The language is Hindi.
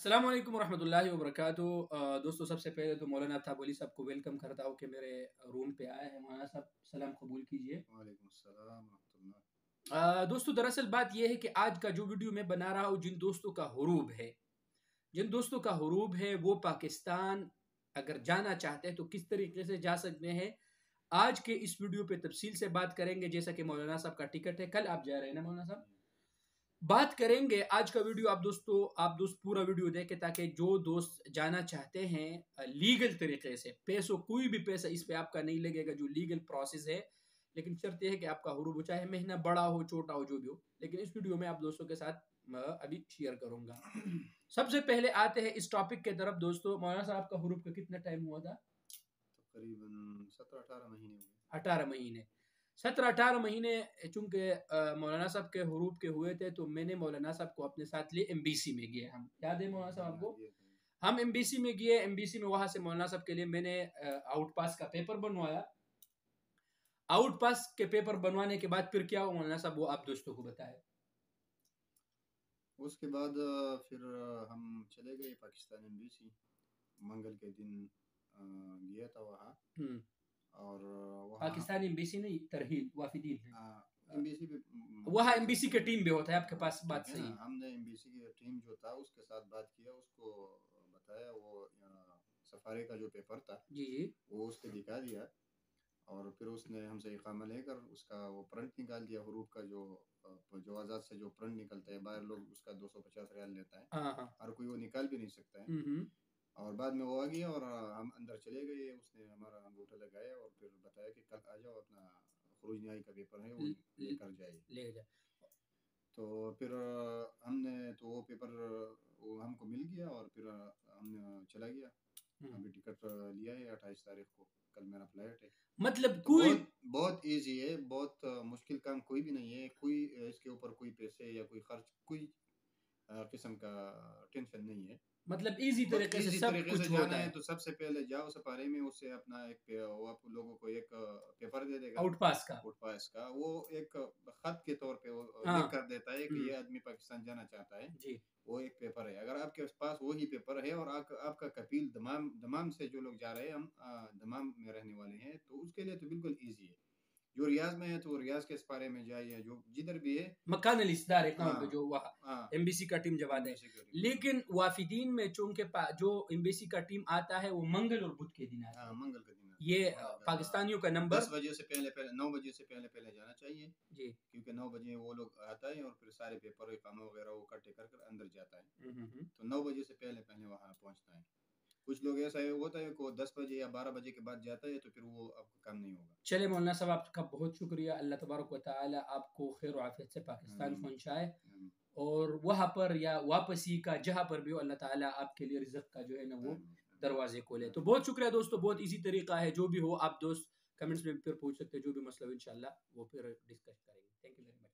अस्सलाम वालेकुम रहमतुल्लाहि व बरकातुहू। दोस्तों, सबसे पहले तो मौलाना थाबोली साहब को वेलकम करता हूँ कि मेरे रूम पे आए हैं। मौलाना साहब, सलाम कबूल कीजिए। वालेकुम अस्सलाम रहमतुल्लाह। दोस्तों, दरअसल बात यह है कि आज का जो वीडियो मैं बना रहा हूँ, जिन दोस्तों का हुरूब है वो पाकिस्तान अगर जाना चाहते हैं तो किस तरीके से जा सकते हैं, आज के इस वीडियो पे तफसील से बात करेंगे। जैसा कि मौलाना साहब का टिकट है, कल आप जा रहे हैं ना मौलाना साहब? बात करेंगे आज का वीडियो। आप दोस्त पूरा वीडियो देखें ताकि जो दोस्त जाना चाहते हैं लीगल तरीके से, पैसों कोई भी पैसा इस पे आपका नहीं लगेगा, जो लीगल प्रोसेस है। लेकिन शर्त यह है कि आपका हुरूब हो, चाहे महीना बड़ा हो छोटा हो जो भी हो। लेकिन इस वीडियो में आप दोस्तों के साथ अभी शेयर करूंगा। सबसे पहले आते हैं इस टॉपिक के तरफ। दोस्तों, मौलाना साहब का हुरूब का कितना टाइम हुआ था? तकरीबन 17-18 महीने हो गए। 18 महीने। 17-18 महीने चूंकि मौलाना साहब के हुरूब के हुए थे, तो मैंने मौलाना साहब को अपने साथ लिए एमबीसी में गए। हम याद है मौलाना साहब आपको? ये है। हम एमबीसी में गए। एमबीसी में वहां से मौलाना साहब के लिए मैंने आउट पास का पेपर बनवाया। आउट पास के पेपर बनवाने के बाद फिर क्या हुआ मौलाना साहब, वो आप दोस्तों को बताए। उसके बाद फिर हम चले गए पाकिस्तान एम्बेसी। मंगल के दिन गया था वहाँ। हम्म। और वहाँ पाकिस्तानी एमबीसी नहीं, तरहील वाफिदीन है। एम्बेसी पे वहाँ कह एमबीसी सकते के हैं। टीम भी होता है आपके पास, बात ठीक है सही ना, है। हमने एम्बेसी की टीम जो था उसके साथ बात किया, उसको बताया। वो सफारी का जो पेपर था जी जी। वो उसके दिखा दिया। और फिर उसने हमसे इकामा लेकर उसका वो प्रिंट निकाल दिया। हरूफ का जो आज़ाद से जो प्रिंट निकलता है, बाहर लोग उसका 250 रियाल लेता है। हाँ हाँ। हर कोई वो निकाल भी नहीं सकता है। हम्म। और बाद में वो आ गया और हम अंदर चले गए। उसने हमारा अंगूठा लगाया और फिर बताया कि कल आ जाओ, अपना खरूज न्याय का पेपर है वो लेकर जाइए। ले जा। तो फिर हमने तो वो पेपर वो हमको मिल गया और फिर हमने चला गया। हम्म। अभी टिकट लिया है 28 तारीख को, कल मेरा फ्लाइट है। मतलब तो कोई बहुत बहुत इजी है, बहुत मुश्किल काम कोई भी नहीं है। कोई इसके ऊपर कोई पैसे या कोई खर्च, कोई किस्म का टेंशन नहीं है। मतलब इजी बस तरीके से इजी सब तरीके से कुछ जाना होता है है। तो सबसे पहले जाओ सफारी में, उससे अपना वो आप लोगों को एक पेपर दे देगा। आउट पास का। वोट पास का वो एक खत के तौर पे वो लिख हाँ। कर देता है कि हम्म। ये आदमी पाकिस्तान जाना चाहता है। जी। वो एक पेपर है। अगर आपके पास वही पेपर है और आपका कफील दमाम दमाम से जो लोग जा रहे हैं, हम दमाम में रहने वाले हैं, तो उसके लिए तो बिल्कुल ईजी है। जो रियाज में है तो रियाज के इस बारे में जाइए, जो जिधर भी है। मकान इस्तार है कहाँ पे, हाँ जो वहाँ हाँ। एमबीसी का टीम जब आता है। एम्बेसी के टीम, हाँ। लेकिन वाफिदीन में चूंकि जो एमबीसी का टीम आता है वो मंगल और बुध के दिन आता हाँ, है। मंगल के दिन आता ये है। और पाकिस्तानियों का नंबर। 10 बजे से पहले पहले 9 बजे से पहले पहले जाना चाहिए। जी। क्योंकि 9 बजे वो लोग आता है और फिर सारे पेपर इकामा वगैरह वो इकट्ठे कर कर अंदर जाता है। तो 9 बजे से पहले पहले वहाँ पहुँचना है। कुछ लोग ऐसा होता है कि 10 बजे या 12 बजे के बाद जाता है, तो फिर वो आपका काम नहीं होगा। चले मौलाना साहब, आपका बहुत शुक्रिया। अल्लाह तबारक व तआला आपको खैर आफियत से पाकिस्तान आमीन पहुंचाए। आमीन और वहाँ पर या वापसी का जहाँ पर भी हो, अल्लाह ताला आपके लिए रिज़्क़ का जो है ना वो आमीन दरवाजे खोले। तो आमीन। बहुत शुक्रिया दोस्तों, बहुत इजी तरीका है। जो भी हो आप दोस्त कमेंट्स में फिर पूछ सकते हैं, जो भी मसला हो इंशाल्लाह वो फिर डिस्कस करेंगे। Thank you very much.